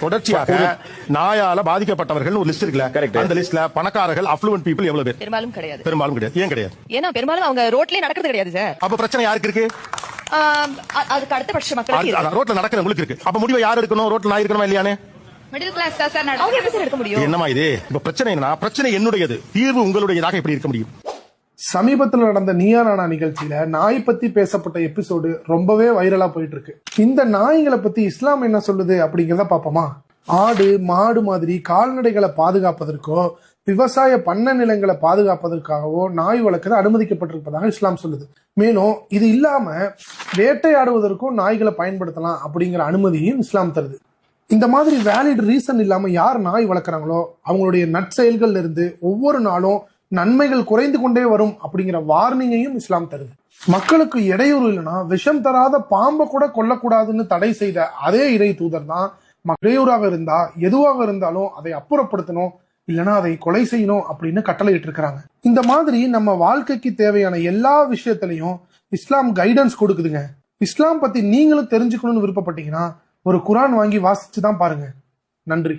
தொடர்ச்சியாக நாயால பாதிக்கப்பட்டவர்கள் ஒரு லிஸ்ட் இருக்குல்ல, அந்த லிஸ்ட்ல பணக்காரர்கள் அஃப்ளூவன்ட் பீப்புள் எவ்வளவு பேர்? பெரும்பாலும் கிடையாது. பெரும்பாலும் கிடையாது. ஏன் கிடையாது? ஏன்னா பெரும்பாலும் அவங்க ரோட்லயே நடக்கிறது கிடையாது சார். அப்ப பிரச்சனை யாருக்கு இருக்கு? அதுக்கு அடுத்த பட்ச மக்களுக்கு இருக்கு. ரோட்ல நடக்கிறவங்களுக்கு இருக்கு. அப்ப முடிவை யார் எடுக்கணும்? ரோட்ல நாய் இருக்கணுமா இல்லையானே? மிடில் கிளாஸ் தான் சார். அவங்க எப்படி சார் எடுக்க முடியும்? என்னமா இது? இப்ப பிரச்சனை என்ன? பிரச்சனை என்னுடையது, தீர்வு உங்களுடையதாக எப்படி இருக்க முடியும்? சமீபத்தில் நடந்த நீயா நானா நிகழ்ச்சியில நாய் பத்தி பேசப்பட்ட எபிசோடு ரொம்பவே வைரலா போயிட்டு இருக்கு. இந்த நாய்களை பத்தி இஸ்லாம் என்ன சொல்லுது அப்படிங்கறத பாப்போமா? ஆடு மாடு மாதிரி கால்நடைகளை பாதுகாப்பதற்கோ விவசாய பண்ண நிலங்களை பாதுகாப்பதற்காகவோ நாய் வளர்க்க அனுமதிக்கப்பட்டிருப்பதாக இஸ்லாம் சொல்லுது. மேலும் இது இல்லாம வேட்டையாடுவதற்கும் நாய்களை பயன்படுத்தலாம் அப்படிங்கிற அனுமதியும் இஸ்லாம் தருது. இந்த மாதிரி வேலிட் ரீசன் இல்லாம யார் நாய் வளர்க்குறாங்களோ அவங்களுடைய நற்செயல்கள்ல இருந்து ஒவ்வொரு நாளும் நன்மைகள் குறைந்து கொண்டே வரும் அப்படிங்கிற வார்னிங்கையும் இஸ்லாம் தருது. மக்களுக்கு இடையூறு இல்லைன்னா விஷம் தராத பாம்பை கூட கொல்லக்கூடாதுன்னு தடை செய்த அதே இறை தூதர் தான் இடையூறாக இருந்தா எதுவாக இருந்தாலும் அதை அப்புறப்படுத்தணும், இல்லைன்னா அதை கொலை செய்யணும் அப்படின்னு கட்டளையிட்டு இருக்கிறாங்க. இந்த மாதிரி நம்ம வாழ்க்கைக்கு தேவையான எல்லா விஷயத்திலையும் இஸ்லாம் கைடன்ஸ் கொடுக்குதுங்க. இஸ்லாம் பத்தி நீங்களும் தெரிஞ்சுக்கணும்னு விருப்பப்பட்டீங்கன்னா ஒரு குரான் வாங்கி வாசிச்சுதான் பாருங்க. நன்றி.